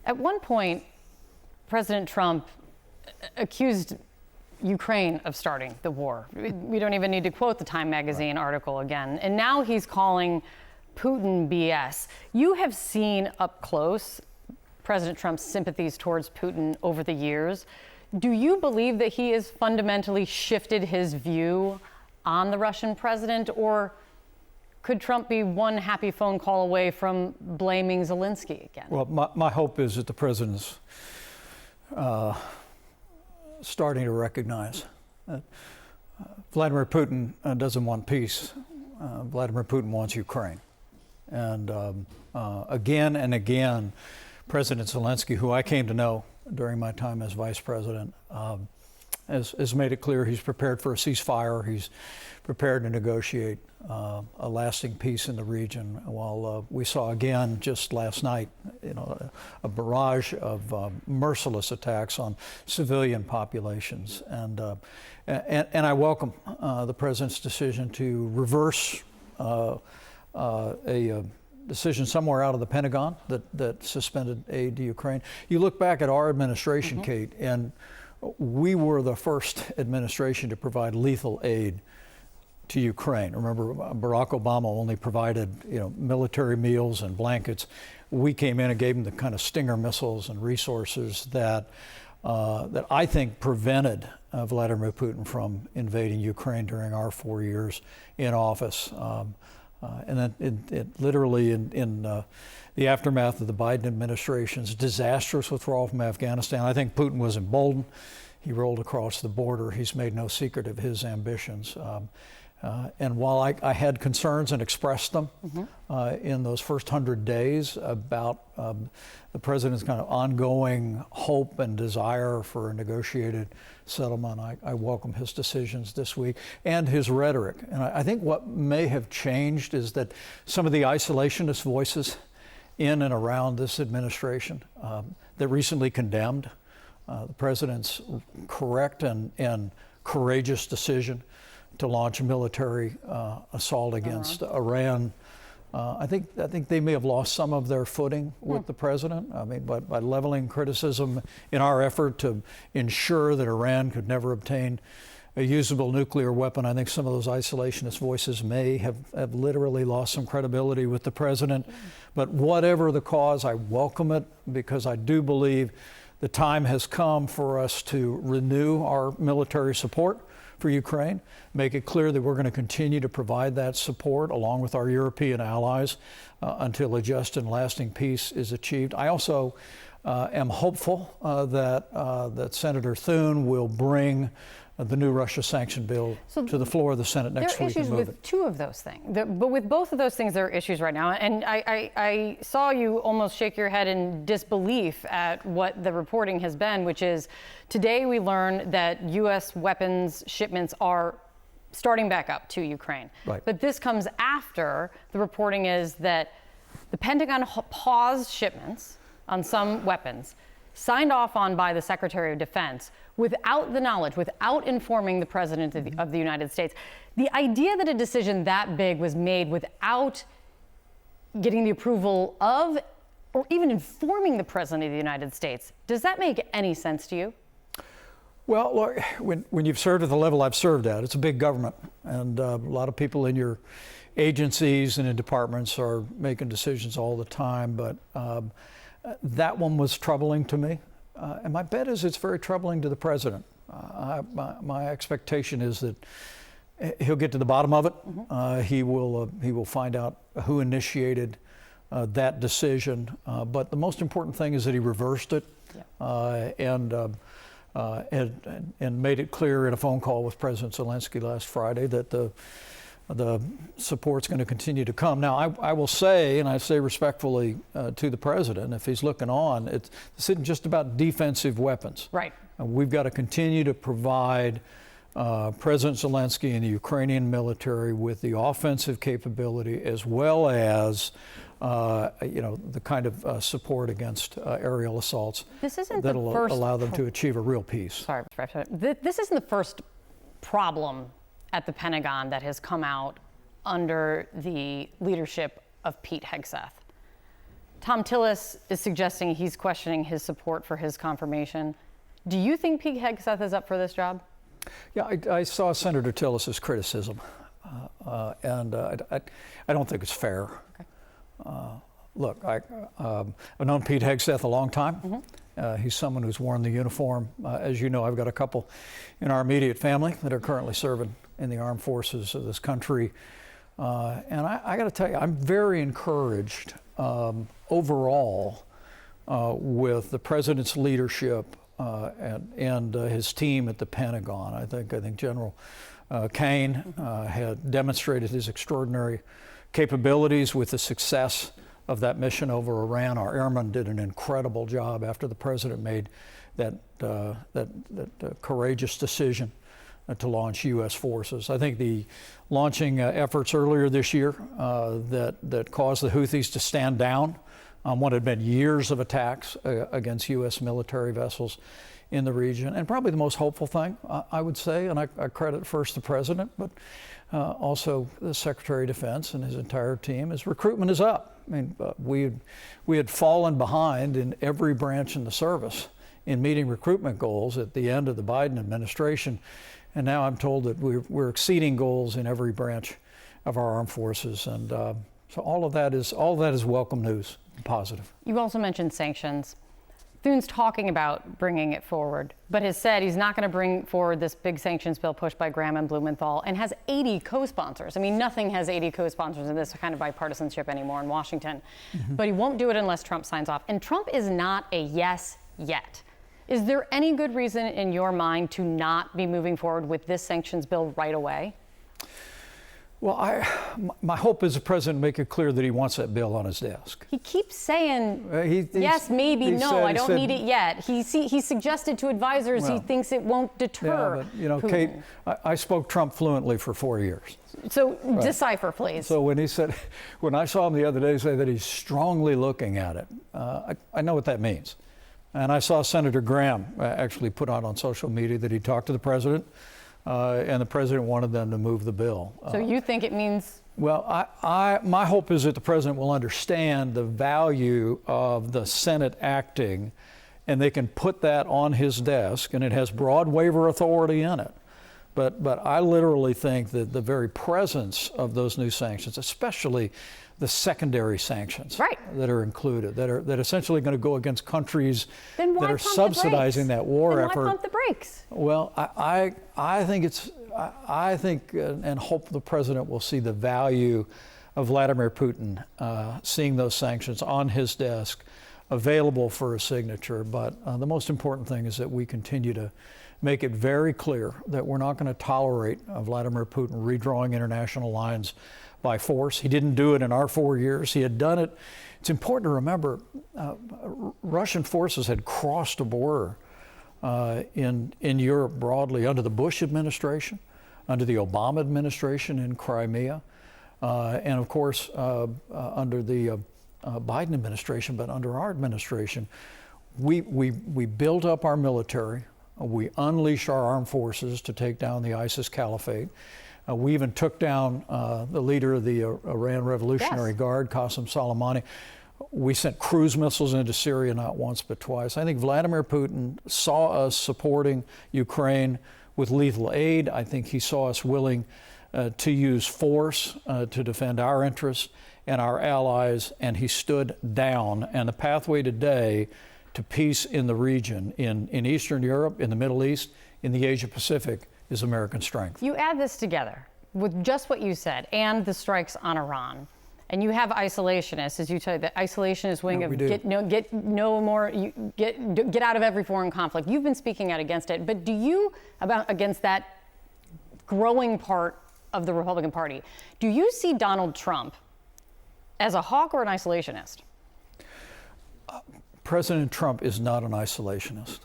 At one point, President Trump accused Ukraine of starting the war. We don't even need to quote the Time magazine article again. And now he's calling Putin BS. You have seen up close President Trump's sympathies towards Putin over the years. Do you believe that he has fundamentally shifted his view on the Russian president, or could Trump be one happy phone call away from blaming Zelensky again? Well, my hope is that the president's starting to recognize that Vladimir Putin doesn't want peace. Vladimir Putin wants Ukraine. And again and again, President Zelensky, who I came to know during my time as vice president, has made it clear he's prepared for a ceasefire. He's prepared to negotiate a lasting peace in the region. While we saw again just last night, a barrage of merciless attacks on civilian populations, and I welcome the president's decision to reverse a decision somewhere out of the Pentagon that suspended aid to Ukraine. You look back at our administration, Kate, and we were the first administration to provide lethal aid to Ukraine. Remember, Barack Obama only provided, military meals and blankets. We came in and gave them the kind of Stinger missiles and resources that I think prevented Vladimir Putin from invading Ukraine during our 4 years in office. And then it literally in the aftermath of the Biden administration's disastrous withdrawal from Afghanistan, I think Putin was emboldened. He rolled across the border. He's made no secret of his ambitions. And while I had concerns and expressed them in those first 100 days about the president's kind of ongoing hope and desire for a negotiated settlement, I welcome his decisions this week and his rhetoric. And I think what may have changed is that some of the isolationist voices in and around this administration that recently condemned the president's correct and courageous decision to launch a military assault against Iran. I think they may have lost some of their footing with the president. I mean, by leveling criticism in our effort to ensure that Iran could never obtain a usable nuclear weapon, I think some of those isolationist voices may have literally lost some credibility with the president. But whatever the cause, I welcome it, because I do believe the time has come for us to renew our military support for Ukraine, make it clear that we're going to continue to provide that support along with our European allies until a just and lasting peace is achieved. I also am hopeful that Senator Thune will bring the new Russia sanction bill to the floor of the Senate next week. There are issues with two of those things, but with both of those things, there are issues right now. And I saw you almost shake your head in disbelief at what the reporting has been, which is today we learned that U.S. weapons shipments are starting back up to Ukraine. Right. But this comes after the reporting is that the Pentagon paused shipments on some weapons, signed off on by the Secretary of Defense, without the knowledge, without informing the President of the United States. The idea that a decision that big was made without getting the approval of or even informing the President of the United States, does that make any sense to you? Well, look, when you've served at the level I've served at, it's a big government, and a lot of people in your agencies and in departments are making decisions all the time, but that one was troubling to me. And my bet is it's very troubling to the president. My expectation is that he'll get to the bottom of it. He will find out who initiated that decision. But the most important thing is that he reversed it and made it clear in a phone call with President Zelensky last Friday that the support's going to continue to come. Now, I will say, and I say respectfully to the president, if he's looking on, this isn't just about defensive weapons. Right. We've got to continue to provide President Zelensky and the Ukrainian military with the offensive capability as well as the kind of support against aerial assaults that'll allow them to achieve a real peace. Sorry, Mr. President. This isn't the first problem at the Pentagon that has come out under the leadership of Pete Hegseth. Tom Tillis is suggesting he's questioning his support for his confirmation. Do you think Pete Hegseth is up for this job? Yeah, I saw Senator Tillis's criticism, and I don't think it's fair. Okay. Look, I've known Pete Hegseth a long time. He's someone who's worn the uniform. As you know, I've got a couple in our immediate family that are currently serving in the armed forces of this country. And I got to tell you, I'm very encouraged overall with the president's leadership and his team at the Pentagon. I think General Kane had demonstrated his extraordinary capabilities with the success of that mission over Iran. Our airmen did an incredible job after the president made that courageous decision to launch U.S. forces. I think the launching efforts earlier this year that caused the Houthis to stand down on what had been years of attacks against U.S. military vessels in the region. And probably the most hopeful thing, I would say, and I credit first the president, but also the Secretary of Defense and his entire team, is recruitment is up. I mean, we had fallen behind in every branch in the service in meeting recruitment goals at the end of the Biden administration. And now I'm told that we're exceeding goals in every branch of our armed forces. And so all of that is welcome news, positive. You also mentioned sanctions. Thune's talking about bringing it forward, but has said he's not going to bring forward this big sanctions bill pushed by Graham and Blumenthal, and has 80 co-sponsors. I mean, nothing has 80 co-sponsors in this kind of bipartisanship anymore in Washington. But he won't do it unless Trump signs off. And Trump is not a yes yet. Is there any good reason in your mind to not be moving forward with this sanctions bill right away? Well, my hope is the president make it clear that he wants that bill on his desk. He keeps saying, yes, maybe, no, I don't need it yet. He suggested to advisors he thinks it won't deter. Yeah, but, you know, Putin. Kate, I spoke Trump fluently for 4 years. So decipher, please. So when I saw him the other day say that he's strongly looking at it, I know what that means. And I saw Senator Graham actually put out on social media that he talked to the president. And the president wanted them to move the bill. So you think it means? Well, my hope is that the president will understand the value of the Senate acting, and they can put that on his desk, and it has broad waiver authority in it. But I literally think that the very presence of those new sanctions, especially the secondary sanctions that are included, that are essentially going to go against countries that are subsidizing that war effort. Then why pump the brakes? Well, I think and hope the president will see the value of Vladimir Putin seeing those sanctions on his desk, available for a signature. But the most important thing is that we continue to make it very clear that we're not going to tolerate Vladimir Putin redrawing international lines by force. He didn't do it in our 4 years. He had done it. It's important to remember Russian forces had crossed a border in Europe broadly under the Bush administration, under the Obama administration in Crimea, and of course under the Biden administration. But under our administration, we built up our military. We unleashed our armed forces to take down the ISIS caliphate. We even took down the leader of the Iran Revolutionary Guard, Qasem Soleimani. We sent cruise missiles into Syria not once but twice. I think Vladimir Putin saw us supporting Ukraine with lethal aid. I think he saw us willing to use force to defend our interests and our allies, and he stood down. And the pathway today to peace in the region, in Eastern Europe, in the Middle East, in the Asia Pacific, is American strength. You add this together with just what you said and the strikes on Iran, and you have isolationists, as you tell the isolationist wing get out of every foreign conflict. You've been speaking out against it, but against that growing part of the Republican Party, do you see Donald Trump as a hawk or an isolationist? President Trump is not an isolationist.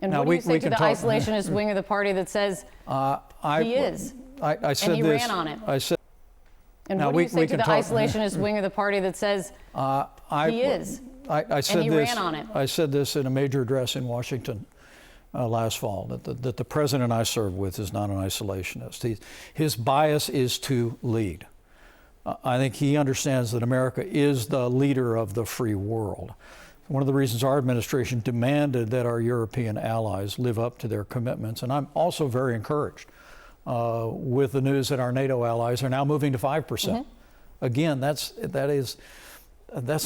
And now, what do you say to the isolationist wing of the party that says he is? I said and he this. ran on it. I said. And what do you say to the isolationist wing of the party that says he is? I said and he this. Ran on it. I said this in a major address in Washington last fall. That the president I serve with is not an isolationist. His bias is to lead. I think he understands that America is the leader of the free world. One of the reasons our administration demanded that our European allies live up to their commitments, and I'm also very encouraged with the news that our NATO allies are now moving to 5%. Again, that's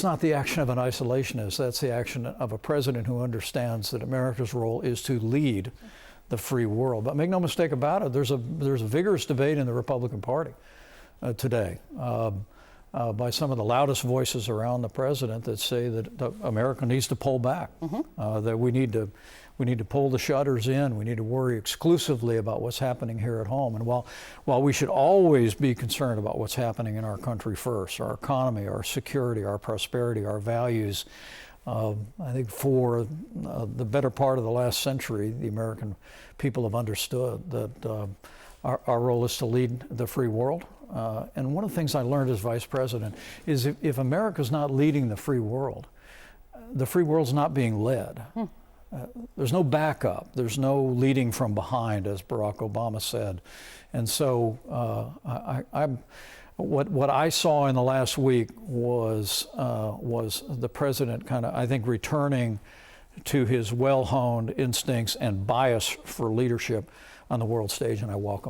not the action of an isolationist. That's the action of a president who understands that America's role is to lead the free world. But make no mistake about it, there's a vigorous debate in the Republican Party today by some of the loudest voices around the president that say that America needs to pull back, that we need to pull the shutters in. We need to worry exclusively about what's happening here at home. And while we should always be concerned about what's happening in our country first, our economy, our security, our prosperity, our values, I think for the better part of the last century, the American people have understood that our role is to lead the free world. And one of the things I learned as vice president is if America's not leading the free world's not being led. There's no backup. There's no leading from behind, as Barack Obama said. And so what I saw in the last week was the president kind of, I think, returning to his well-honed instincts and bias for leadership on the world stage, and I welcome